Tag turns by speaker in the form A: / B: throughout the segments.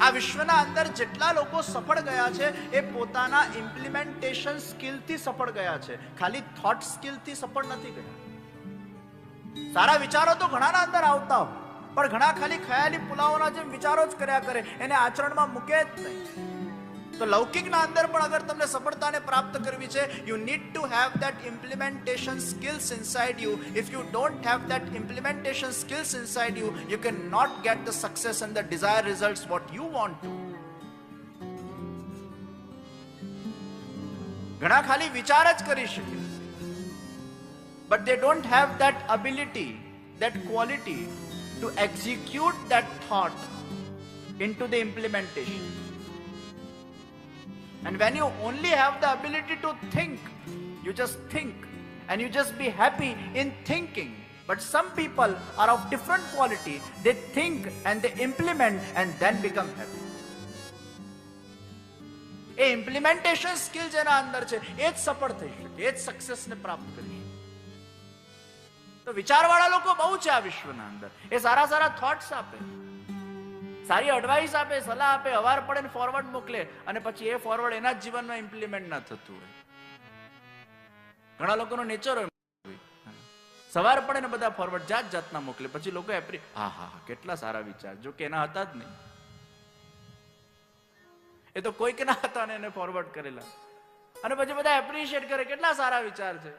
A: આ વિશ્વના અંદર જેટલા લોકો સફળ ગયા છે એ પોતાના ઇમ્પ્લિમેન્ટેશન સ્કિલથી સફળ ગયા છે, ખાલી થોટ સ્કિલથી સફળ નથી ગયા. સારા વિચારો તો ઘણાના અંદર આવતા હોય, પણ ઘણા ખાલી ખયાલી પુલાવોના જેમ વિચારો જ કર્યા કરે, એને આચરણમાં મૂકે જ નહીં. તો લૌકિકના અંદર પણ અગર તમને સફળતાને પ્રાપ્ત કરવી છે, you need to have that implementation skills inside you. If you don't have that implementation skills inside you, you can not get the success and the desire results what you want to. ઘણા ખાલી વિચાર જ કરી શકે, but they don't have that ability, that quality to execute that thought into the implementation. And when you only have the ability to think, you just think and you just be happy in thinking. But some people are of different quality. They think and they implement and then become happy. A implementation skill જેના અંદર છે એ જ સફળ થઈ શકે, એ જ સક્સેસને પ્રાપ્ત કરી શકે. તો વિચારવાળા લોકો બહુ છે આ વિશ્વના અંદર. એ સારા સારા થોટ્સ આપે, સારી એડવાઇસ આપે, સલાહ આપે, હવાર પડે ને ફોરવર્ડ મોકલે, અને પછી એ ફોરવર્ડ એના જ જીવનમાં ઇમ્પ્લિમેન્ટ ના થતું હોય. ઘણા લોકોનો નેચર હોય, સવાર પડે ને બધા ફોરવર્ડ જાત જાતના મોકલે, પછી લોકો હા હા કેટલા સારા વિચાર, જો કે એના હતા જ નહીં, એ તો કોઈ કે ના હતા ને એને ફોરવર્ડ કરેલા, અને પછી બધા એપ્રિશિએટ કરે કેટલા સારા વિચાર છે.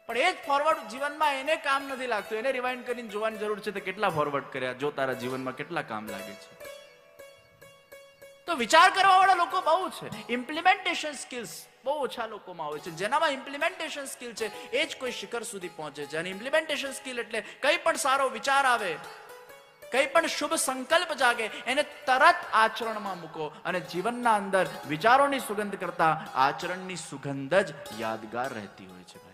A: પણ એ જ ફોરવર્ડ જીવનમાં એને કામ નથી લાગતું, એને રિવાઇન્ડ કરીને જોવાની જરૂર છે તો કેટલા ફોરવર્ડ કર્યા, જો તારા જીવનમાં કેટલા કામ લાગે છે. તો વિચાર કરવા વાળા લોકો બહુ છે, ઇમ્પ્લિમેન્ટેશન સ્કિલ્સ બહુ ઓછા લોકોમાં હોય છે. જેનામાં ઇમ્પ્લિમેન્ટેશન સ્કિલ છે એ જ કોઈ શિખર સુધી પહોંચે છે. અને ઇમ્પ્લિમેન્ટેશન સ્કિલ એટલે કંઈ પણ સારો વિચાર આવે, કંઈ પણ શુભ સંકલ્પ જાગે, એને તરત આચરણમાં મૂકો, અને જીવનના અંદર વિચારોની સુગંધ કરતા આચરણની સુગંધ જ યાદગાર રહેતી હોય છે. ભાઈ,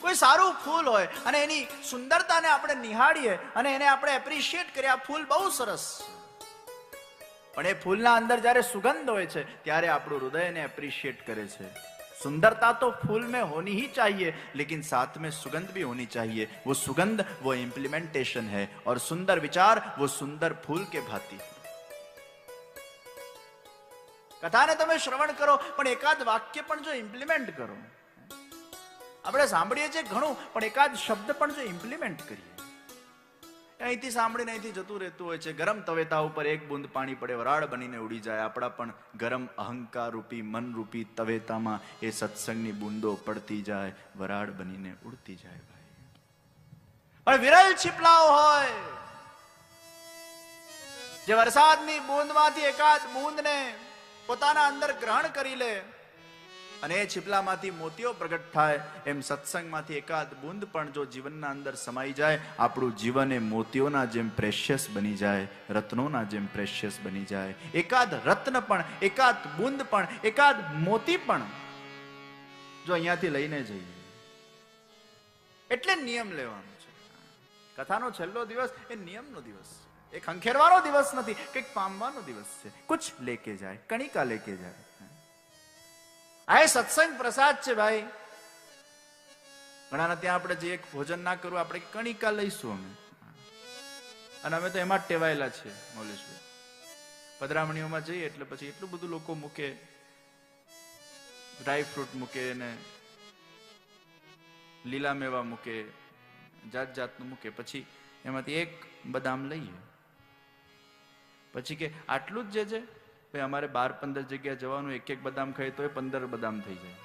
A: કોઈ સારું ફૂલ હોય અને એની સુંદરતાને આપણે નિહાળીએ અને એને આપણે એપ્રિશિએટ કરીએ, આ ફૂલ બહુ સરસ, પણ એ ફૂલના અંદર જ્યારે સુગંધ હોય છે ત્યારે આપણું હૃદય એને એપ્રિશિએટ કરે છે. सुंदरता तो फूल में होनी ही चाहिए, लेकिन साथ में सुगंध भी होनी चाहिए. वो सुगंध वो इम्प्लीमेंटेशन है, और सुंदर विचार वो सुंदर फूल के भांति. कथाने તમે શ્રવણ કરો પણ એકાદ વાક્ય પણ જો ઇમ્પ્લિમેન્ટ કરો. આપણે સાંભળીએ છીએ ઘણું, પણ એકાદ શબ્દ પણ જો ઇમ્પ્લિમેન્ટ કરીએ, અહીંથી સાંભળીને અહીંથી જતું રહેતું હોય છે. ગરમ તવેતા ઉપર એક બૂંદ પાણી પડે, વરાળ બનીને ઉડી જાય. આપણા પણ ગરમ અહંકાર રૂપી મન રૂપી તવેતામાં એ સત્સંગની બૂંદો પડતી જાય, વરાળ બનીને ઉડતી જાય. ભાઈ, પણ વિરલ છીપલાઓ હોય જે વરસાદની બૂંદમાંથી એકાદ બૂંદને પોતાના અંદર ગ્રહણ કરી લે અને એ છીપલામાંથી મોતીઓ પ્રગટ થાય. એમ સત્સંગમાંથી એકાદ બૂંદ પણ જો જીવનના અંદર સમાઈ જાય, આપણું જીવન એ મોતીઓના જેમ પ્રેશિયસ બની જાય, રત્નોના જેમ પ્રેશિયસ બની જાય. એકાદ રત્ન પણ, એકાદ બૂંદ પણ, એકાદ મોતી પણ જો અહીંયાથી લઈને જઈએ, એટલે નિયમ લેવાનો છે. કથાનો છેલ્લો દિવસ એ નિયમનો દિવસ છે, એ ખંખેરવાનો દિવસ નથી, કંઈક પામવાનો દિવસ છે. કુછ લેકે જાય, કણિકા લેકે જાય. આ સત્સંગ પ્રસાદ છે ભાઈ. ઘણાના ત્યાં આપણે જે એક ભોજન ના કરવું, આપણે કણિકા લઈશું અમે, અને અમે તો એમાં જ ટેવાયેલા છીએ. મૌલેશભાઈ, પધરામણીઓમાં જઈએ એટલે પછી એટલું બધું લોકો મૂકે, ડ્રાય ફ્રૂટ મૂકે ને લીલા મેવા મૂકે, જાત જાતનું મૂકે, પછી એમાંથી એક બદામ લઈએ, પછી કે આટલું જ જે છે, અમારે 12-15 જગ્યા જવાનું, એક એક બદામ ખાય તો 15 બદામ થઈ જાય.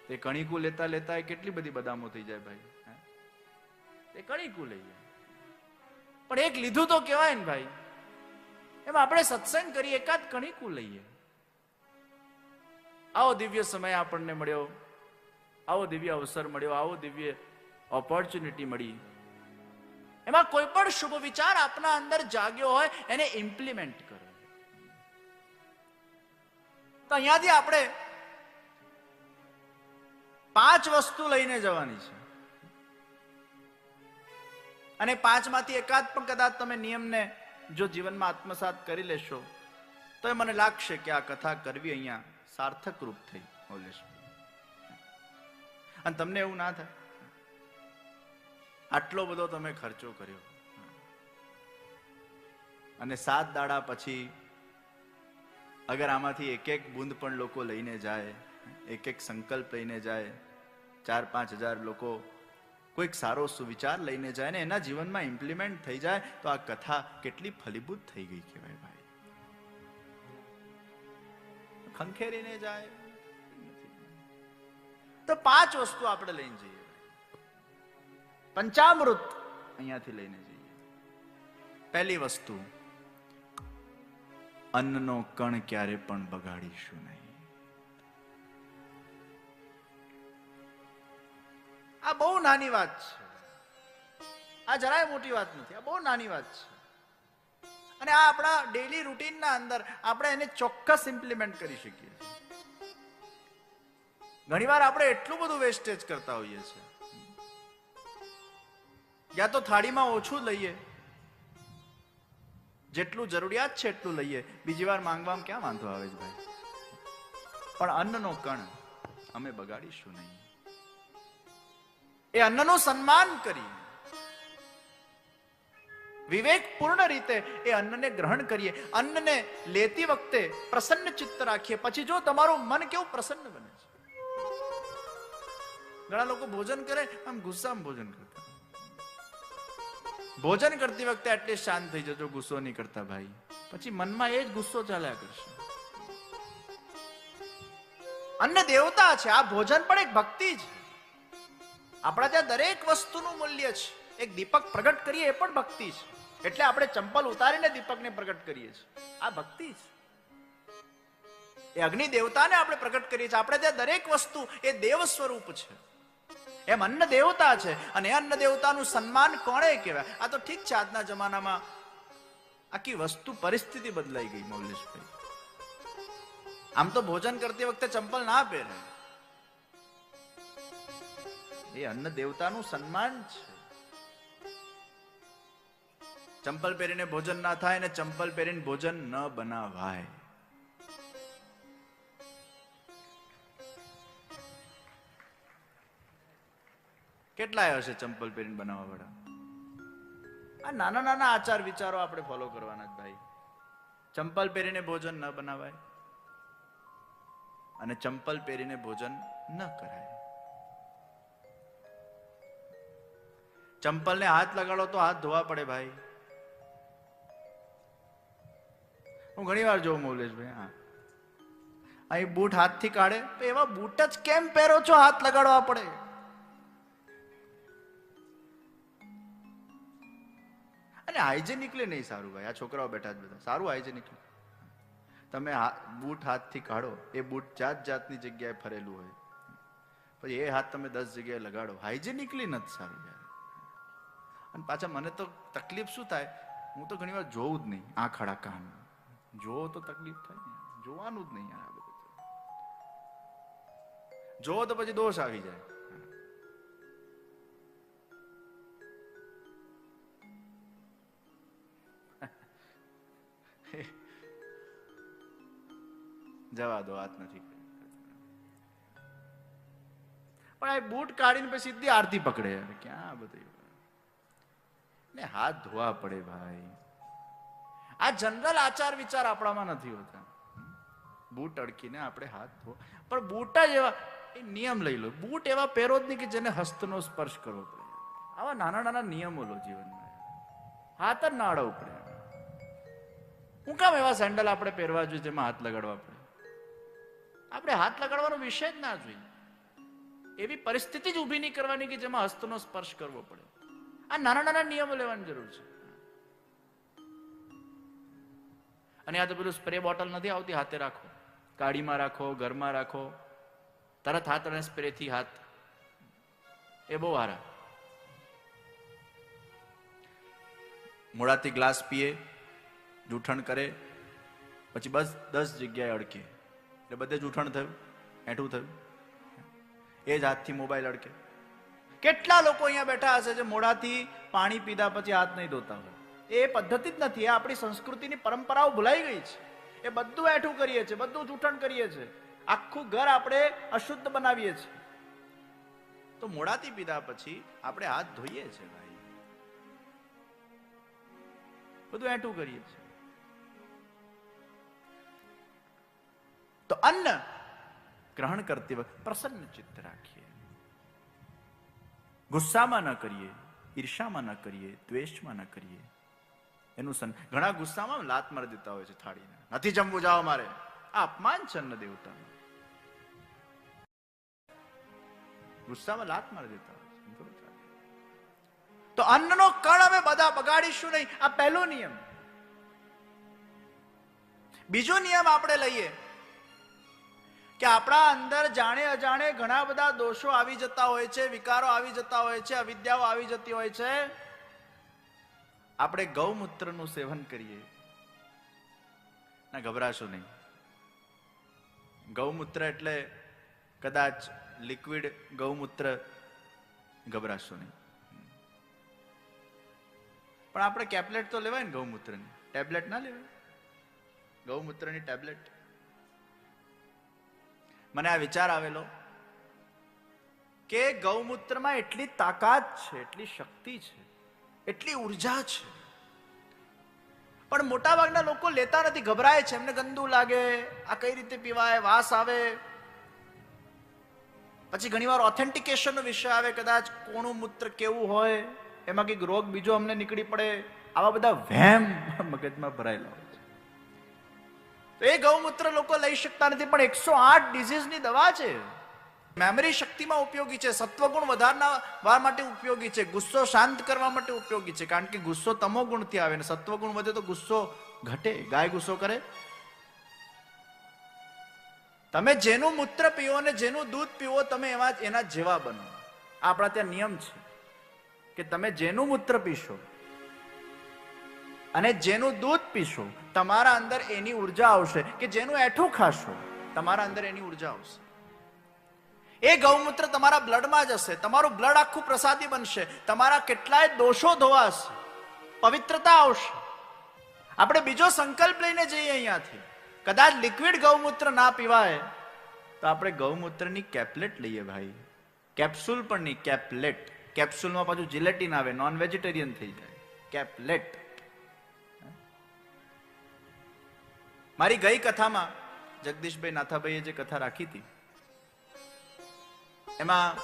A: તે કણીકું લેતા લેતા કેટલી બધી બદામો થઈ જાય ભાઈ. એ કણીકું લઈએ, પણ એક લીધું તો કહેવાય ને ભાઈ. એમ આપણે સત્સંગ કરીએ, એકાદ કણીકું લઈએ. આવો દિવ્ય સમય આપણને મળ્યો, આવો દિવ્ય અવસર મળ્યો, આવો દિવ્ય ઓપોર્ચ્યુનિટી મળી. એમાં કોઈ પણ શુભ વિચાર આપના અંદર જાગ્યો હોય એને ઇમ્પ્લિમેન્ટ કરો. તો અહીંયાથી આપણે 5 વસ્તુ લઈને જવાની છે, અને 5 માંથી એકાદ પણ કદાચ તમે નિયમને જો જીવનમાં આત્મસાત કરી લેશો તો એ મને લાગશે કે આ કથા કરવી અહીંયા સાર્થક રૂપ થઈ. અને તમને એવું ના થાય આટલો બધો તમે ખર્ચો કર્યો, અને 7 દાડા પછી અગર આમાંથી એક એક બૂંદ પણ લોકો લઈને જાય, એક એક સંકલ્પ લઈને જાય, 4-5 હજાર લોકો કોઈક સારો સુવિચાર લઈને જાય ને એના જીવનમાં ઇમ્પ્લિમેન્ટ થઈ જાય તો આ કથા કેટલી ફલીભૂત થઈ ગઈ કહેવાય ભાઈ. ખંખેરીને જાય તો 5 વસ્તુ આપણે લઈને જઈએ. પંચામૃત અહીંયાથી લઈને જઈએ. પહેલી વસ્તુ, અન્નનો કણ ક્યારે પણ બગાડીશું નહીં. આ બહુ નાની વાત છે, આ જરાય મોટી વાત નથી, આ બહુ નાની વાત છે. અને આ આપણા ડેઈલી રૂટીનના અંદર આપણે એને ચોક્કસ ઇમ્પ્લિમેન્ટ કરી શકીએ. ઘણીવાર આપણે એટલું બધું વેસ્ટેજ કરતા હોઈએ છીએ, યા તો થાળીમાં ઓછું લઈએ, જેટલું જરૂરિયાત છે એટલું લઈએ, બીજી વાર માંગવામાં ક્યાં વાંધો આવે છે ભાઈ. પણ અન્નનો કણ અમે બગાડીશું નહીં. એ અન્નનું સન્માન કરીએ, વિવેકપૂર્ણ રીતે એ અન્નને ગ્રહણ કરીએ, અન્નને લેતી વખતે પ્રસન્ન ચિત્ત રાખીએ. પછી જો તમારું મન કેવું પ્રસન્ન બને છે. ઘણા લોકો ભોજન કરે આમ ગુસ્સામાં ભોજન કરતા. ભોજન કરતી વખતે એટલી શાંત થઈ જજો, ગુસ્સો નહીં કરતા ભાઈ, પછી મનમાં એ જ ગુસ્સો ચાલ્યા કરશે. અન્ન દેવતા છે, આ ભોજન પણ એક ભક્તિ છે. આપણા ત્યાં દરેક વસ્તુનું મૂલ્ય છે. એક દીપક પ્રગટ કરીએ એ પણ ભક્તિ છે. એટલે આપણે ચંપલ ઉતારીને દીપકને પ્રગટ કરીએ છીએ, આ ભક્તિ છે. એ અગ્નિ દેવતાને આપણે પ્રગટ કરીએ છીએ. આપણે ત્યાં દરેક વસ્તુ એ દેવ સ્વરૂપ છે. એમ અન્ન દેવતા છે, અને અન્ન દેવતાનું સન્માન કોણે કહેવાય? આ તો ઠીક છે, આજના જમાનામાં આખી વસ્તુ પરિસ્થિતિ બદલાઈ ગઈ મૌલેશભાઈ. આમ તો ભોજન કરતી વખતે ચંપલ ના પહેરે, એ અન્ન દેવતાનું સન્માન છે. ચંપલ પહેરીને ભોજન ના થાય ને ચંપલ પહેરીને ભોજન ન બનાવાય. કેટલાય હશે ચંપલ પહેરીને બનાવવા વાળા? આ નાના નાના આચાર વિચારો આપણે ફોલો કરવાના જ ભાઈ. ચંપલ પહેરીને ભોજન ન બનાવાય અને ચંપલ પહેરીને ભોજન ન કરાય. ચંપલને હાથ લગાડો તો હાથ ધોવા પડે ભાઈ. હું ઘણી વાર જોઉં મૌલેશભાઈ, હા, અહીં બૂટ હાથથી કાઢે તો એવા બૂટ જ કેમ પહેરો છો, હાથ લગાડવા પડે. અને હાઇજેનિકલી નહીં સારું ભાઈ. આ છોકરાઓ બેઠા જ બધા સારું હાઇજેનિકલી. તમે બૂટ હાથથી કાઢો, એ બૂટ જાત જાતની જગ્યાએ ફરેલું હોય, પછી એ હાથ તમે 10 જગ્યાએ લગાડો, હાઇજેનિકલી નથી સારું યાર. અને પાછા મને તો તકલીફ શું થાય, હું તો ઘણી વાર જોઉં જ નહીં. આંખ આડા કાન જોવો તો તકલીફ થાય ને, જોવાનું જ નહીં યાર. આ બધું જોવો તો પછી દોષ આવી જાય. જવા દો, હાથ નથી. પણ આ બૂટ કાઢીને પછી સીધી આરતી પકડે. ક્યાં બધું ને હાથ ધોવા પડે ભાઈ. આ જનરલ આચાર વિચાર આપણામાં નથી હોતા. બૂટ અડકીને આપણે હાથ ધો, પણ બૂટ જ એવા, એ નિયમ લઈ લો, બૂટ એવા પહેરો જ નહીં કે જેને હસ્તનો સ્પર્શ કરવો પડે. આવા નાના નાના નિયમો લો જીવનમાં. હાથ જ ના અડવું પડે. હું કામ એવા સેન્ડલ આપણે પહેરવા જોઈએ જેમાં હાથ લગાડવા પડે? આપણે હાથ લગાડવાનો વિષય જ ના જોઈએ. એવી પરિસ્થિતિ જ ઊભી નહીં કરવાની કે જેમાં હસ્તનો સ્પર્શ કરવો પડે. આ નાના નાના નિયમો લેવાની જરૂર છે. અને આ તો પેલું સ્પ્રે બોટલ નથી આવતી, હાથે રાખો, ગાડીમાં રાખો, ઘરમાં રાખો, તરત હાથ અને સ્પ્રે થી હાથ, એ બહુ સારા. મોડાથી ગ્લાસ પીએ, જૂઠણ કરે, પછી બસ 10 જગ્યાએ અડકે, એટલે બધે જૂઠણ થયું, એઠું થયું. એ જ હાથથી મોબાઈલ અડકે. કેટલા લોકો અહીંયા બેઠા હશે જે મોડાથી પાણી પીધા પછી હાથ નહીં ધોતા હોય? એ પદ્ધતિ જ નથી. એ આપણી સંસ્કૃતિની પરંપરાઓ ભૂલાઈ ગઈ છે. એ બધું એઠું કરીએ છીએ, બધું જૂઠણ કરીએ છીએ, આખું ઘર આપણે અશુદ્ધ બનાવીએ છીએ. તો મોડાથી પીધા પછી આપણે હાથ ધોઈએ છીએ ભાઈ, બધું એઠું કરીએ છીએ. અન્ન ગ્રહણ કરતી વખતે પ્રસન્ન ચિત્ત રાખીએ, ગુસ્સામાં ન કરીએ, ઈર્ષામાં ન કરીએ, દ્વેષમાં ન કરીએ. એનું ઘણા ગુસ્સામાં લાત મારી દેતા હોય છે થાળીને, નથી જમવું, જાઓ મારે. આ અપમાન છે અન્ન દેવતાનું. ગુસ્સામાં લાત મારી દેતા હોય છે. તો અન્નનો કણ અમે બધા બગાડીશું નહીં, આ પહેલો નિયમ. બીજો નિયમ આપણે લઈએ કે આપણા અંદર જાણે અજાણે ઘણા બધા દોષો આવી જતા હોય છે, વિકારો આવી જતા હોય છે, અવિદ્યાઓ આવી જતી હોય છે. આપણે ગૌમૂત્રનું સેવન કરીએ ના, ગભરાશો નહીં. ગૌમૂત્ર એટલે કદાચ લિક્વિડ ગૌમૂત્ર, ગભરાશો નહીં. પણ આપણે કેપ્લેટ તો લેવાય ને ગૌમૂત્રની, ટેબ્લેટ ના લેવાય. ગૌમૂત્રની ટેબ્લેટ. મને આ વિચાર આવેલો કે ગૌમૂત્રમાં એટલી તાકાત છે, એટલી શક્તિ છે, એટલી ઉર્જા છે, પણ મોટા ભાગના લોકો લેતા નથી, ગભરાય છે, એમને ગંદુ લાગે, આ કઈ રીતે પીવાય, વાસ આવે. પછી ઘણીવાર ઓથેન્ટિકેશનનો વિષય આવે, કદાચ કોનું મૂત્ર કેવું હોય, એમાં કંઈક રોગ બીજો અમને નીકળી પડે. આવા બધા વહેમ મગજમાં ભરાયેલા હોય છે. તો એ ગૌમૂત્ર લોકો લઈ શકતા નથી, પણ 108 ડિઝીઝની દવા છે. મેમરી શક્તિમાં ઉપયોગી છે, સત્વગુણ વધારવા માટે ઉપયોગી છે, ગુસ્સો શાંત કરવા માટે ઉપયોગી છે. કારણ કે ગુસ્સો તમો ગુણથી આવે ને સત્વગુણ વધે તો ગુસ્સો ઘટે. ગાય ગુસ્સો કરે? તમે જેનું મૂત્ર પીવો ને જેનું દૂધ પીવો, તમે એના જેવા બનો. આપણા ત્યાં નિયમ છે કે તમે જેનું મૂત્ર પીશો અને જેનું દૂધ પીશો, તમારા અંદર એની ઉર્જા આવશે. કે જેનું એઠું ખાશો, તમારા અંદર એની ઉર્જા આવશે. એ ગૌમૂત્ર તમારા બ્લડમાં જશે, તમારું બ્લડ આખું પ્રસાદી બનશે, તમારા કેટલાય દોષો ધોવાશે, પવિત્રતા આવશે. આપણે બીજો સંકલ્પ લઈને જઈએ અહીંયાથી. કદાચ લિક્વિડ ગૌમૂત્ર ના પીવાય તો આપણે ગૌમૂત્રની કેપ્લેટ લઈએ ભાઈ. કેપ્સ્યુલ પણ નહીં, કેપ્લેટ. કેપ્સ્યુલમાં પાછું જિલેટિન આવે, નોન વેજીટેરિયન થઈ જાય. કેપ્લેટ. મારી ગઈ કથામાં જગદીશભાઈ નાથાભાઈએ જે કથા રાખી હતી, એમાં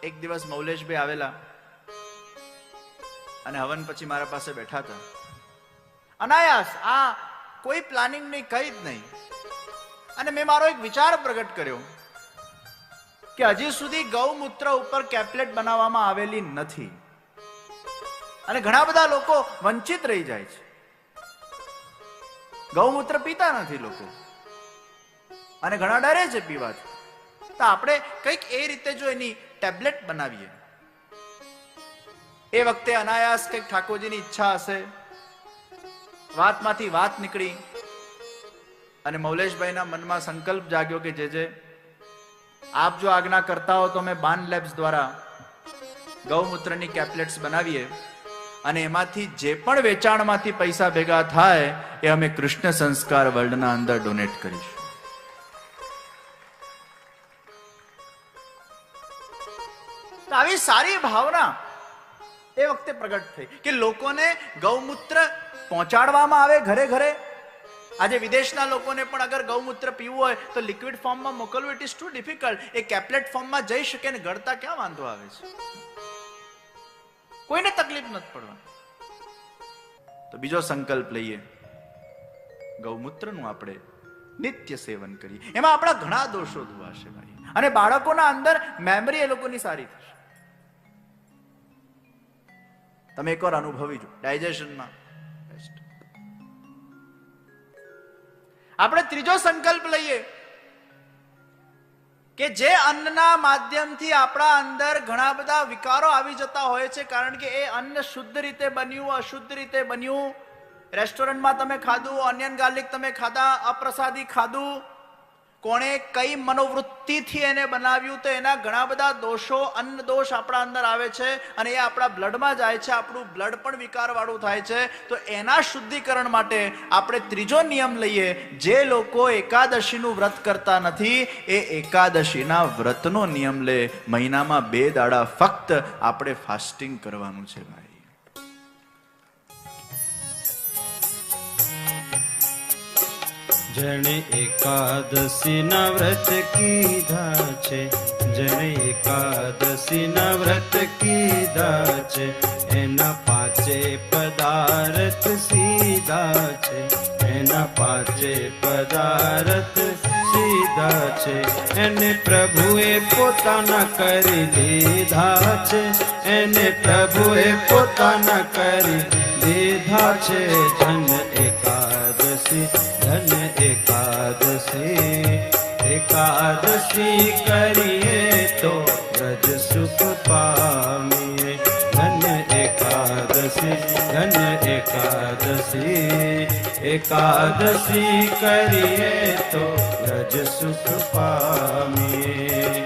A: એક દિવસ મૌલેશભાઈ આવેલા અને હવન પછી મારા પાસે બેઠા હતા. અનાયાસ, આ કોઈ પ્લાનિંગ નહીં, કઈ જ નહીં. અને મેં મારો એક વિચાર પ્રગટ કર્યો કે હજી સુધી ગૌમૂત્ર ઉપર કેપ્લેટ બનાવવામાં આવેલી નથી અને ઘણા બધા લોકો વંચિત રહી જાય છે. ગૌમૂત્ર પીતા નથી લોકો અને ઘણા ડરે છે પીવાથી. તો આપણે કંઈક એ રીતે જો એની ટેબ્લેટ બનાવીએ, એ વખતે અનાયાસ કંઈક ઠાકોરજીની ઈચ્છા હશે, વાતમાંથી વાત નીકળી અને મૌલેશભાઈના મનમાં સંકલ્પ જાગ્યો કે જે આપ જો આજ્ઞા કરતા હો તો અમે બાન લેબ્સ દ્વારા ગૌમૂત્રની કેપ્લેટ્સ બનાવીએ અને એમાંથી જે પણ વેચાણમાંથી પૈસા ભેગા થાય એ અમે કૃષ્ણ સંસ્કાર વર્લ્ડના અંદર ડોનેટ કરીશું. આવી સારી ભાવના એ વખતે પ્રગટ થઈ કે લોકોને ગૌમૂત્ર પહોંચાડવામાં આવે ઘરે ઘરે. આજે વિદેશના લોકોને પણ અગર ગૌમૂત્ર પીવું હોય તો લિક્વિડ ફોર્મમાં મોકલવું, ઇટ ઇઝ ટુ ડિફિકલ્ટ. એ કેપ્લેટ ફોર્મમાં જઈ શકે ને ગળતા ક્યાં વાંધો આવે છે? કોઈને તકલીફ નથી પડવાની. તો બીજો સંકલ્પ લઈએ, ગૌમૂત્રનું આપણે નિત્ય સેવન કરીએ. એમાં આપણા ઘણા દોષો ધોવાશે ભાઈ, અને બાળકોના અંદર મેમરી એ લોકોની સારી થશે. તમે એકવાર અનુભવી જો, ડાયજેશનમાં બેસ્ટ. આપણે ત્રીજો સંકલ્પ લઈએ કે જે અન્નના માધ્યમથી આપણા અંદર ઘણા બધા વિકારો આવી જતા હોય છે, કારણ કે એ અન્ન શુદ્ધ રીતે બન્યું, અશુદ્ધ રીતે બન્યું, રેસ્ટોરન્ટમાં તમે ખાધું, ઓનિયન ગાર્લિક તમે ખાધા, અપ્રસાદી ખાધું, કોણે કઈ મનોવૃત્તિથી એને બનાવ્યું, તો એના ઘણા બધા દોષો, અન્ન દોષ આપણા અંદર આવે છે અને એ આપણા બ્લડમાં જાય છે. આપણું બ્લડ પણ વિકારવાળું થાય છે. તો એના શુદ્ધિકરણ માટે આપણે ત્રીજો નિયમ લઈએ. જે લોકો એકાદશીનું વ્રત કરતા નથી એ એકાદશીના વ્રતનો નિયમ લે. મહિનામાં 2 દાડા ફક્ત આપણે ફાસ્ટિંગ કરવાનું છે ભાઈ.
B: જણે એકાદશીના વ્રત કીધા છે, જણે એકાદશીના વ્રત કીધા છે, એના પાંચે પદાર્થ સીધા છે, એના પાંચે પદાર્થ સીધા છે, એને પ્રભુએ પોતાના કરી લીધા છે, એને પ્રભુએ પોતાના કરી લીધા છે. ધન એકાદશી, ધન એકાદશી, એકાદશી કરીએ તો વ્રજ સુખ પામીએ. ધન એકાદશી, ધન એકાદશી, એકાદશી કરીએ તો વ્રજ સુખ પામીએ.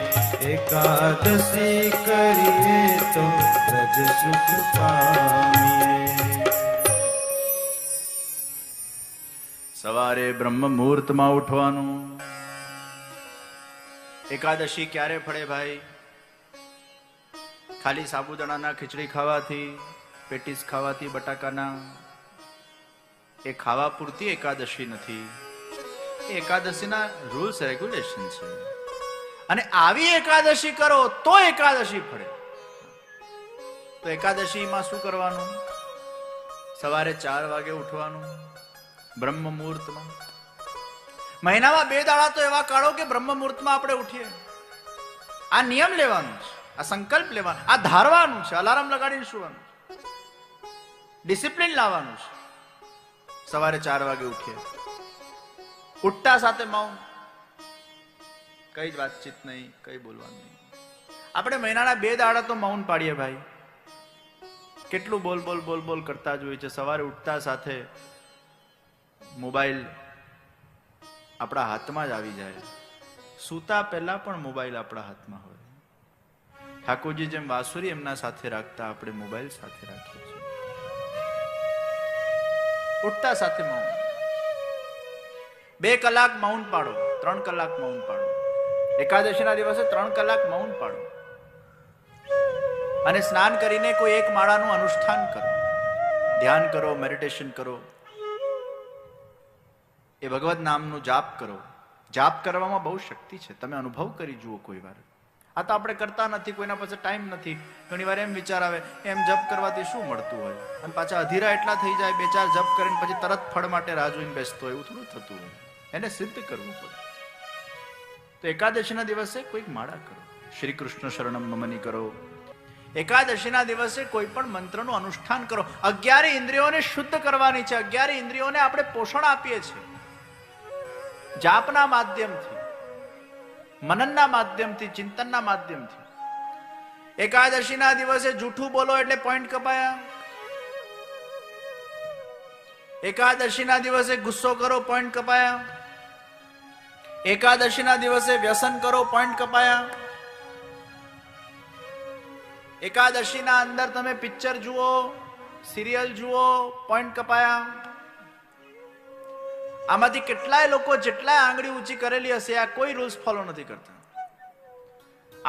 B: એકાદશી કરીએ તો વ્રજ સુખ પામીએ.
A: સવારે બ્રહ્મ મુહૂર્તમાં ઉઠવાનું. એકાદશી ક્યારે ફળે ભાઈ? ખાલી સાબુદાણાના ખીચડી ખાવાથી, પેટીસ ખાવાથી, બટાકાના, એ ખાવા પૂરતી એકાદશી નથી. એ એકાદશીના રૂલ્સ રેગ્યુલેશન છે. અને આવી એકાદશી કરો તો એકાદશી ફળે. તો એકાદશીમાં શું કરવાનું? સવારે 4 વાગે ઉઠવાનું બ્રહ્મ મુહૂર્તમાં. મહિનામાં 2 દાડા તો એવા કાઢો કે બ્રહ્મ મુહૂર્તમાં આપણે ઉઠીએ. આ નિયમ લેવાનું છે, આ સંકલ્પ લેવાનો, આ ધારવાનું છે, અલાર્મ લગાડીને સુવાનું, ડિસિપ્લિન લાવવાનું છે. સવારે 4 વાગે ઉઠીએ, ઉઠતા સાથે મૌન, કઈ જ વાતચીત નહીં, કઈ બોલવાનું નહીં. આપણે મહિનાના 2 દાડા તો મૌન પાડીએ ભાઈ. કેટલું બોલ બોલ બોલ બોલ કરતા જ હોય છે. સવારે ઉઠતા સાથે મોબાઈલ આપણા હાથમાં જ આવી જાય. સૂતા પહેલા પણ મોબાઈલ આપણા હાથમાં હોય. ઠાકોરજી જેમ વાસુરી એમના સાથે રાખતા, આપણે મોબાઈલ સાથે રાખીએ છીએ. ઉઠતા સાથે મૌન. 2 કલાક મૌન પાડો, 3 કલાક મૌન પાડો. એકાદશીના દિવસે 3 કલાક મૌન પાડો. અને સ્નાન કરીને કોઈ એક માળાનું અનુષ્ઠાન કરો, ધ્યાન કરો, મેડિટેશન કરો, એ ભગવત નામનું જાપ કરો. જાપ કરવામાં બહુ શક્તિ છે. તમે અનુભવ કરી જુઓ કોઈ વાર. આ તો આપણે કરતા નથી, કોઈના પાસે ટાઈમ નથી. ઘણી વાર એમ વિચાર આવે એમ જપ કરવાથી શું મળતું હોય, અને પાછા અધીરા એટલા થઈ જાય, 2-4 જપ કરીને પછી તરત ફળ માટે રાહ જોઈને બેસતો હોય. એવું થોડું થતું હોય. એને સિદ્ધ કરવું પડે. તો એકાદશીના દિવસે કોઈક માળા કરો, શ્રી કૃષ્ણ શરણમ મમની કરો. એકાદશીના દિવસે કોઈ પણ મંત્રનું અનુષ્ઠાન કરો. 11 ઇન્દ્રિયોને શુદ્ધ કરવાની છે. 11 ઇન્દ્રિયોને આપણે પોષણ આપીએ છીએ જાપના માધ્યમથી, મનનના માધ્યમથી, ચિંતનના માધ્યમથી. એકાદશીના દિવસે જૂઠું બોલો એટલે પોઈન્ટ કપાયા. એકાદશીના દિવસે ગુસ્સો કરો, પોઈન્ટ કપાયા. એકાદશીના દિવસે વ્યસન કરો, પોઈન્ટ કપાયા. એકાદશીના અંદર તમે પિક્ચર જુઓ, સિરિયલ જુઓ, પોઈન્ટ કપાયા. આમાંથી કેટલાય લોકો જેટલાય આંગળી ઊંચી કરેલી હશે, આ કોઈ રૂલ્સ ફોલો નથી કરતા.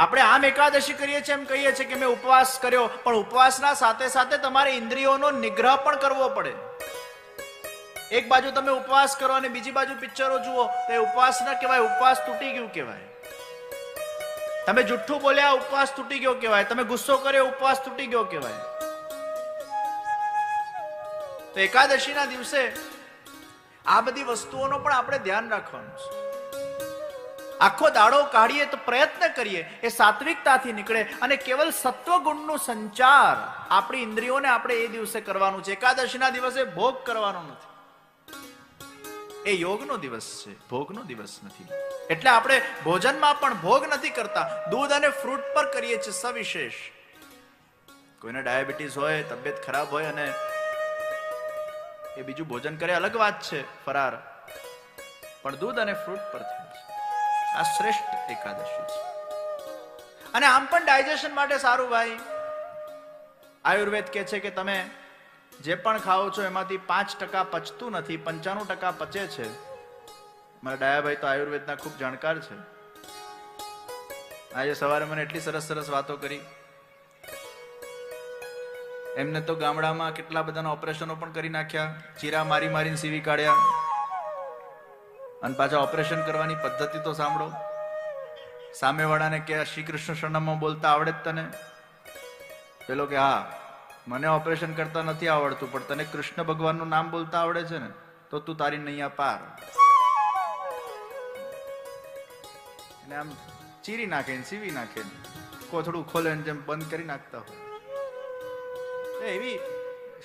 A: આપણે આમ એકાદશી કરીએ છીએ, એમ કહીએ છીએ કે મેં ઉપવાસ કર્યો, પણ ઉપવાસના સાથે સાથે તમારે ઇન્દ્રિયોનો નિગ્રહ પણ કરવો પડે. એક બાજુ તમે ઉપવાસ કરો અને બીજી બાજુ પિક્ચરો જુઓ, તો એ ઉપવાસ ના કહેવાય, ઉપવાસ તૂટી ગયું કહેવાય. તમે જુઠ્ઠું બોલ્યા, ઉપવાસ તૂટી ગયો કહેવાય. તમે ગુસ્સો કર્યો, ઉપવાસ તૂટી ગયો કહેવાય. તો એકાદશીના દિવસે આ બધી વસ્તુઓનો પણ આપણે ધ્યાન રાખવાનું છે. આખો દાડો કાઢીએ તો પ્રયત્ન કરીએ એ સાત્વિકતાથી નીકળે અને કેવલ સત્વગુણનો સંચાર આપણી ઇન્દ્રિયોને આપણે એ દિવસે કરવાનું છે. એકાદશીના દિવસે ભોગ કરવાનો નથી. એ યોગનો દિવસ છે, ભોગનો દિવસ નથી. એટલે આપણે ભોજનમાં પણ ભોગ નથી કરતા, દૂધ અને ફ્રૂટ પર કરીએ છીએ સવિશેષ. કોઈને ડાયાબિટીસ હોય, તબિયત ખરાબ હોય અને એ બીજું ભોજન કરે અલગ વાત છે, ફરાર, પણ દૂધ અને ફ્રૂટ પર થાય છે. આ શ્રેષ્ઠ એકાદશી છે. અને આમ પણ ડાયજેશન માટે સારું ભાઈ. આયુર્વેદ કહે છે કે તમે જે પણ ખાઓ છો એમાંથી 5% પચતું નથી, 95% પચે છે. મારા ડાયાભાઈ તો આયુર્વેદના ખૂબ જાણકાર છે. આજે સવારે મને એટલી સરસ સરસ વાતો કરી. એમને તો ગામડામાં કેટલા બધાના ઓપરેશનો પણ કરી નાખ્યા, ચીરા મારી મારીને સીવી કાઢ્યા. અને પાછા ઓપરેશન કરવાની પદ્ધતિ તો સાંભળો. સામેવાળાને કે શ્રી કૃષ્ણ શરણમમાં બોલતા આવડે જ તને? પેલો કે હા, મને ઓપરેશન કરતા નથી આવડતું, પણ તને કૃષ્ણ ભગવાનનું નામ બોલતા આવડે છે ને, તો તું તારી નૈયા પાર. અને આમ ચીરી નાખે ને સીવી નાખે, કોથળું ખોલે ને જેમ બંધ કરી નાખતા હોય. એવી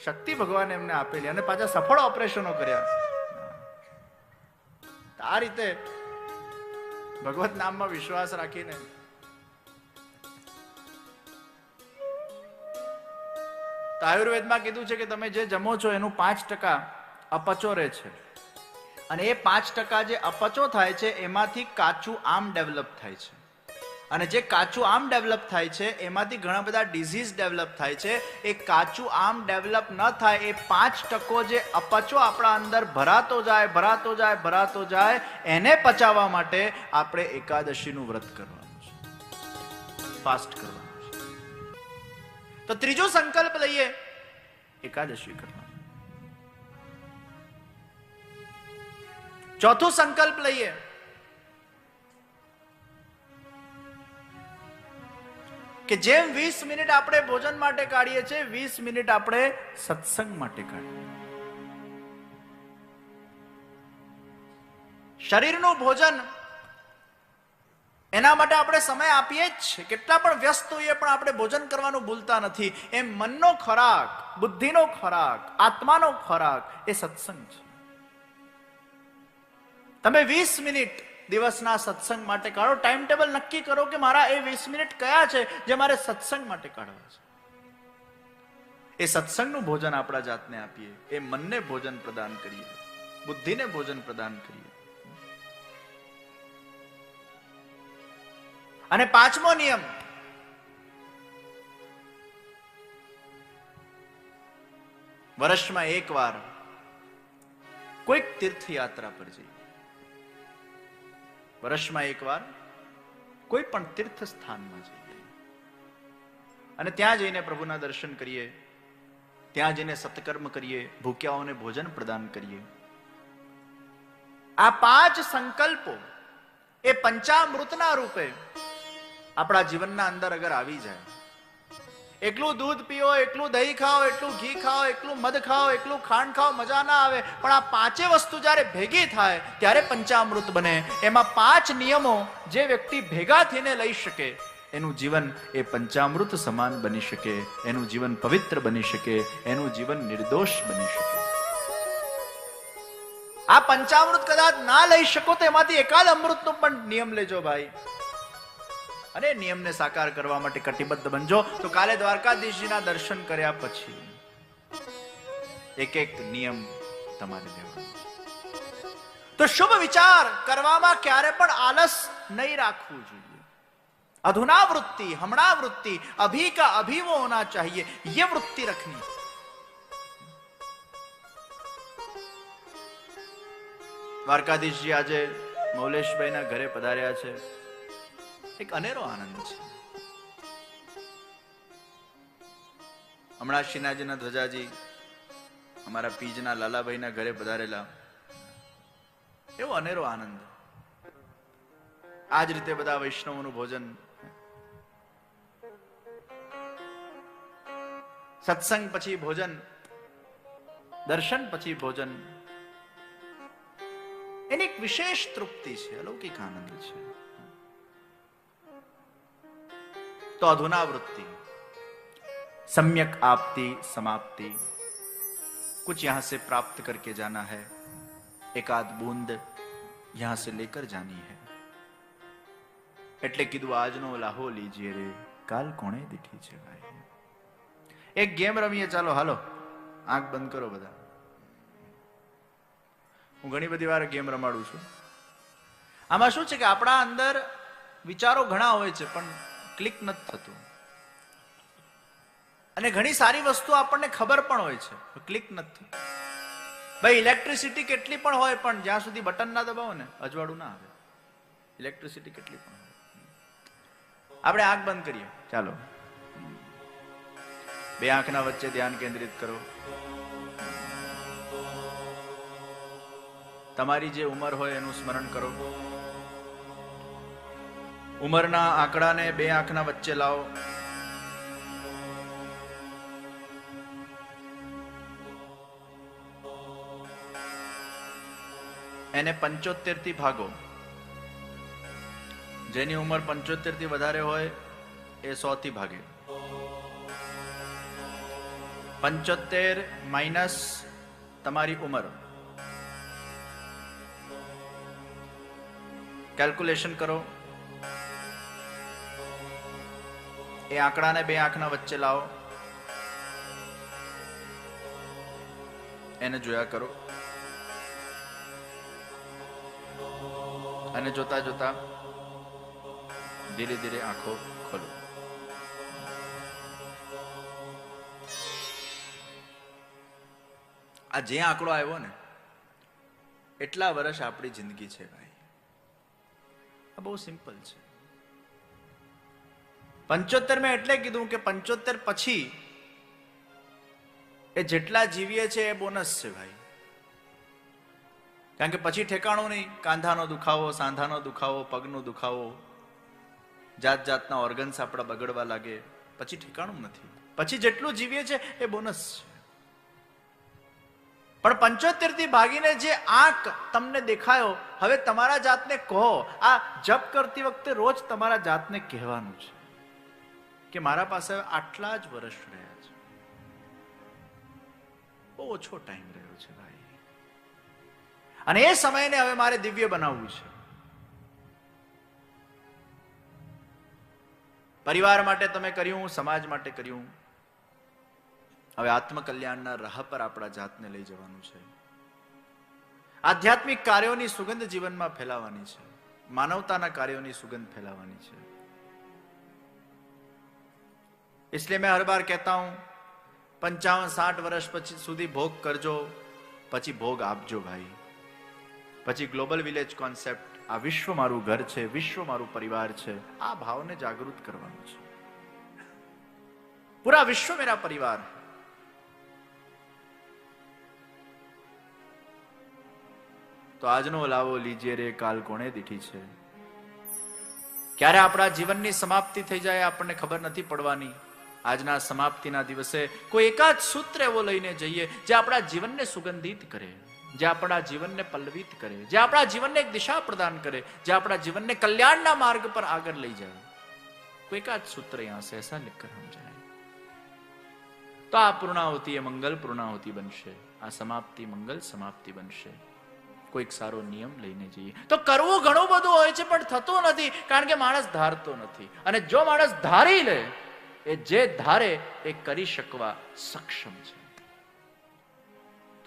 A: શક્તિ ભગવાને એમને આપેલી, અને પાછા સફળ ઓપરેશનો કર્યા. આ રીતે ભગવત નામમાં વિશ્વાસ રાખીને આયુર્વેદમાં કીધું છે કે તમે જે જમો છો એનું 5% અપચો રહે છે, અને એ 5% જે અપચો થાય છે એમાંથી કાચું આમ ડેવલપ થાય છે, અને જે કાચું આમ ડેવલપ થાય છે એમાંથી ઘણા બધા ડિઝીઝ ડેવલપ થાય છે. એ કાચું આમ ડેવલપ ન થાય, એ 5% જે અપચો આપણા અંદર ભરાતો જાય, એને પચાવવા માટે આપણે એકાદશીનું વ્રત કરવાનું છે, ફાસ્ટ કરવાનું છે. તો ત્રીજો સંકલ્પ લઈએ, એકાદશી કરવાનો. ચોથો સંકલ્પ લઈએ, કે જેમ 20 મિનિટ આપણે ભોજન માટે કાઢીએ છીએ, 20 મિનિટ આપણે સત્સંગ માટે કાઢીએ. શરીરનું ભોજન એના માટે આપણે સમય આપીએ જ છે. કેટલા પણ વ્યસ્ત હોઈએ પણ આપણે ભોજન કરવાનું ભૂલતા નથી. એમ મનનો ખોરાક, બુદ્ધિનો ખોરાક, આત્માનો ખોરાક એ સત્સંગ છે. તમે 20 મિનિટ દિવસના સત્સંગ માટે કાઢો. ટાઈમ ટેબલ નક્કી કરો કે મારા એ 20 મિનિટ કયા છે જે મારે સત્સંગ માટે કાઢવા છે. એ સત્સંગનું ભોજન આપણા જાતને આપીએ, એ મનને ભોજન પ્રદાન કરીએ, બુદ્ધિને ભોજન પ્રદાન કરીએ. અને પાંચમો નિયમ, વર્ષમાં એકવાર કોઈક તીર્થયાત્રા પર જઈએ. વર્ષમાં એકવાર કોઈ પણ તીર્થ સ્થાનમાં જઈએ અને ત્યાં જઈને પ્રભુના દર્શન કરીએ, ત્યાં જઈને સત્કર્મ કરીએ, ભૂખ્યાઓને ભોજન પ્રદાન કરીએ. આ 5 સંકલ્પો એ પંચામૃતના રૂપે આપણા જીવનના અંદર અગર આવી જાય, એકલું દૂધ પીઓ, એકલું દહીં ખાઓ, એકલું ઘી ખાઓ, એકલું મધ ખાઓ, એકલું ખાંડ ખાઓ, મજા ના આવે. પણ આ 5 વસ્તુ જ્યારે ભેગી થાય ત્યારે પંચામૃત બને. એમાં 5 નિયમો જે વ્યક્તિ ભેગા થઈને લઈ શકે, એનું જીવન એ પંચામૃત સમાન બની શકે, એનું જીવન પવિત્ર બની શકે, એનું જીવન નિર્દોષ બની શકે. આ પંચામૃત કદાચ ના લઈ શકો તો એમાંથી એકાદ અમૃતનો પણ નિયમ લેજો ભાઈ, અને નિયમને સાકાર કરવા માટે કટિબદ્ધ બનજો. તો કાલે દ્વારકાધીશજીના દર્શન કર્યા પછી એક નિયમ તમારે લેવાનો. તો શુભ વિચાર કરવામાં ક્યારે પણ આલસ નહીં રાખવું જોઈએ. અધુના વૃત્તિ, હમણાં વૃત્તિ, અભી કા અભી वो होना चाहिए, ये वृत्ति रखनी. દ્વારકાધીશજી આજે મૌલેશભાઈના ઘરે પધાર્યા છે. એક અનેરો આનંદ છે. હમણાં શ્રીનાથજીના ધ્વજાજી અમારા પીજના લાલાભાઈના ઘરે પધારેલા, એવો અનેરો આનંદ. આજ રીતે બધા વૈષ્ણવોનું ભોજન, સત્સંગ પછી ભોજન, દર્શન પછી ભોજન, એની એક વિશેષ તૃપ્તિ છે, અલૌકિક આનંદ છે. तो अधुनावृत्ति, सम्यक आपती समाप्ति, कुछ यहां से प्राप्त करके जाना है, एक आध बूंद यहां से लेकर जानी है. એટલે કીધું આજનો લાહો લીજીએ રે, કાલ કોણે દીઠી છે ભાઈ. એક ગેમ રમીએ, ચાલો હાલો, આંખ બંધ કરો બધા. હું ઘણી બધી વાર ગેમ રમાડું છું. આમાં શું છે કે આપણા અંદર વિચારો ઘણા હોય છે પણ ક્લિક નથી થતું, અને ઘણી સારી વસ્તુ આપણને ખબર પણ હોય છે, ક્લિક નથી થતું. ભાઈ ઇલેક્ટ્રિસિટી કેટલી પણ હોય પણ જ્યાં સુધી બટન ના દબાવો ને અજવાળું ના આવે. ઇલેક્ટ્રિસિટી કેટલી પણ હોય. આપણે આંખ બંધ કરીએ, ચાલો 2 આંખના વચ્ચે ધ્યાન કેન્દ્રિત કરો. તમારી જે ઉંમર હોય એનું સ્મરણ કરો. ઉંમરના આંકડાને બે આંખના વચ્ચે લાવો. એને 75 થી ભાગો. જેની ઉંમર 75 થી વધારે હોય એ 100 થી ભાગે. 75 માઇનસ તમારી ઉંમર, કેલ્ક્યુલેશન કરો. એ આંકડાને બે આંખના વચ્ચે લાવો. એને જોયા કરો અને જોતા જોતા ધીરે ધીરે આંખો ખોલો. આ જે આંકડો આવ્યો ને એટલા વર્ષ આપણી જિંદગી છે ભાઈ. આ બહુ સિમ્પલ છે. 75 મેં એટલે કીધું કે 75 પછી એ જેટલા જીવીએ છે એ બોનસ છે ભાઈ. કારણ કે પછી ઠેકાણું નહીં. કાંધાનો દુખાવો, સાંધાનો દુખાવો, પગનો દુખાવો, જાત જાતના ઓર્ગન્સ આપણા બગડવા લાગે. પછી ઠેકાણું નથી. પછી જેટલું જીવીએ છે એ બોનસ છે. પણ 75 થી ભાગીને જે આંક તમને દેખાયો, હવે તમારા જાતને કહો. આ જપ કરતી વખતે રોજ તમારા જાતને કહેવાનું છે કે મારા પાસે આટલા જ વર્ષ રહ્યા છે. બહુ ઓછો ટાઈમ રહ્યો છે ભાઈ, અને એ સમયને હવે મારે દિવ્ય બનાવવું છે. પરિવાર માટે તમે કર્યું, સમાજ માટે કર્યું. હવે આત્મકલ્યાણના રાહ પર આપણા જાતને લઈ જવાનું છે. આધ્યાત્મિક કાર્યોની સુગંધ જીવનમાં ફેલાવવાની છે. માનવતાના કાર્યોની સુગંધ ફેલાવવાની છે. इसलिए मैं हर बार कहता हूं 55-60 વર્ષ પછી સુધી ભોગ કરજો, પછી ભોગ આપજો ભાઈ. પછી ગ્લોબલ વિલેજ કોન્સેપ્ટ, આ વિશ્વ મારું ઘર છે, વિશ્વ મારું પરિવાર છે, આ ભાવને જાગૃત કરવાનું છે. પૂરા વિશ્વ મેરા પરિવાર. તો આજનો લાવો લીજીએ રે, કાલ કોણે દીઠી છે. ક્યારે આપણા જીવનની સમાપ્તિ થઈ જાય આપણને ખબર નથી પડવાની. આજના સમાપ્તિના દિવસે કોઈ એકાદ સૂત્ર એવો લઈને જઈએ જે આપણા જીવનને સુગંધિત કરે, જે આપણા જીવનને પલ્લવિત કરે, જે આપણા જીવનને એક દિશા પ્રદાન કરે, જે આપણા જીવનને કલ્યાણના માર્ગ પર આગળ લઈ જાય. કોઈ એકાદ સૂત્ર યહાં સે ऐसा लिखकर हम जाए તો આ પૂર્ણાહુતિ એ મંગલ પૂર્ણાહુતિ બનશે. આ સમાપ્તિ મંગલ સમાપ્તિ બનશે. કોઈક સારો નિયમ લઈને જઈએ. તો કરવું ઘણું બધું હોય છે પણ થતું નથી, કારણ કે માણસ ધારતો નથી. અને જો માણસ ધારી લે, એ જે ધારે એ કરી શકવા સક્ષમ છે.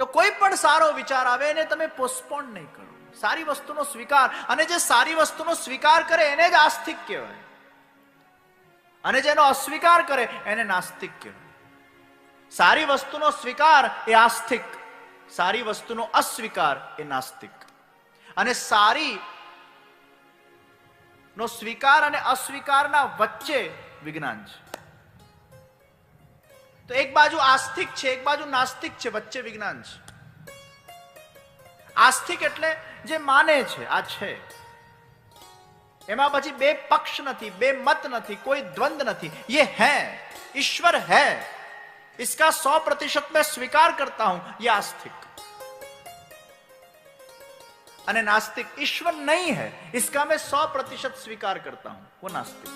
A: તો કોઈ પણ સારો વિચાર આવે એને તમે પોસ્ટપોન નહીં કરો. સારી વસ્તુનો સ્વીકાર, અને જે સારી વસ્તુનો સ્વીકાર કરે એને જ આસ્તિક કહેવાય, અને જેનો અસ્વીકાર કરે એને નાસ્તિક કહેવાય. સારી વસ્તુનો સ્વીકાર એ આસ્તિક, સારી વસ્તુનો અસ્વીકાર એ નાસ્તિક. અને સારી નો સ્વીકાર અને અસ્વીકારના વચ્ચે વિજ્ઞાન છે. તો એક બાજુ આસ્તિક છે, એક બાજુ નાસ્તિક છે, વચ્ચે વિજ્ઞાન છે. આસ્તિક એટલે જે માને છે આ છે, એમાં પછી બે પક્ષ નથી, બે મત નથી, કોઈ દ્વંદ નથી. ये है, ईश्वर है, इसका 100% मैं स्वीकार करता हूं, ये आस्तिक. અને नास्तिक ईश्वर नहीं है, इसका मैं 100% स्वीकार करता हूं, वो नास्तिक.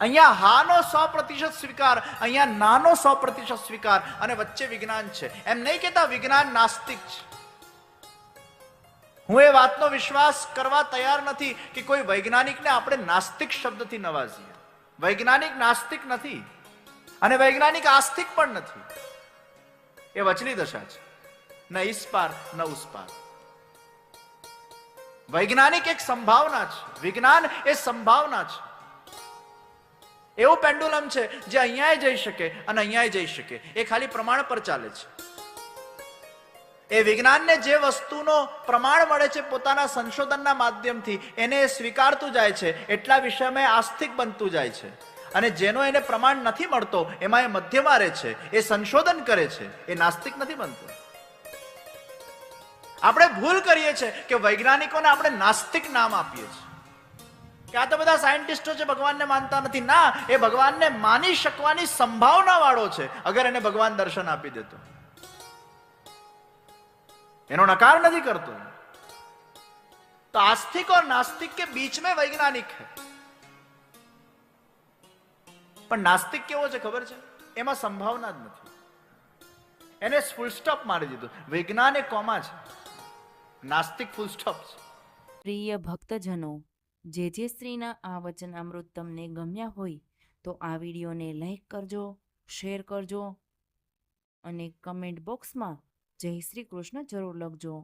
A: અહીંયા હાનો 100% સ્વીકાર, અહીંયા નાનો 100% સ્વીકાર, અને વચ્ચે વિજ્ઞાન છે. એમ નહીં કહેતા વિજ્ઞાન નાસ્તિક છે. હું એ વાતનો વિશ્વાસ કરવા તૈયાર નથી કે કોઈ વૈજ્ઞાનિકને આપણે નાસ્તિક શબ્દથી નવાજીએ. વૈજ્ઞાનિક નાસ્તિક નથી અને વૈજ્ઞાનિક આસ્તિક પણ નથી. એ વચલી દશા છે, ન ઇસ પાર ન ઉસ પાર. વૈજ્ઞાનિક એક સંભાવના છે, વિજ્ઞાન એ સંભાવના છે. એવું પેન્ડુલમ છે જે અહીંયા જઈ શકે અને અહીંયા જઈ શકે. એ ખાલી પ્રમાણ પર ચાલે છે. એ વિજ્ઞાનને જે વસ્તુનો પ્રમાણ મળે છે પોતાના સંશોધનના માધ્યમથી એને સ્વીકારતું જાય છે, એટલા વિષયમાં આસ્તિક બનતું જાય છે. અને જેનો એને પ્રમાણ નથી મળતો એમાં એ મધ્યમાં રહે છે, એ સંશોધન કરે છે, એ નાસ્તિક નથી બનતો. આપણે ભૂલ કરીએ છીએ કે વૈજ્ઞાનિકોને આપણે નાસ્તિક નામ આપીએ છીએ કે આ તો બધા સાયન્ટિસ્ટો છે, ભગવાનને માનતા નથી. ના, એ ભગવાનને માની શકવાની સંભાવના વાળો છે, અગર એને ભગવાન દર્શન આપી દેતો, એનો નકાર નથી કરતો. तो आस्तिक और नास्तिक के बीच में वैज्ञानिक है. પણ નાસ્તિક કેવો છે ખબર છે? એમાં સંભાવના જ નથી, એને ફૂલ સ્ટોપ મારી દીધું. વિજ્ઞાન એ કોમા છે, નાસ્તિક ફૂલ સ્ટોપ છે.
C: પ્રિય ભક્તજનો, જે શ્રીના આ વચન અમૃત તમને ગમ્યા હોય તો આ વિડીયોને લાઈક કરજો, શેર કરજો અને કમેન્ટ બોક્સમાં જય શ્રી કૃષ્ણ જરૂર લખજો.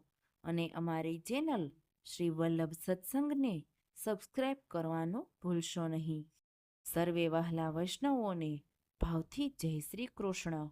C: અને અમારી ચેનલ શ્રી વલ્લભ સત્સંગને સબસ્ક્રાઈબ કરવાનું ભૂલશો નહીં. સર્વે વહાલા વૈષ્ણવોને ભાવથી જય શ્રી કૃષ્ણ.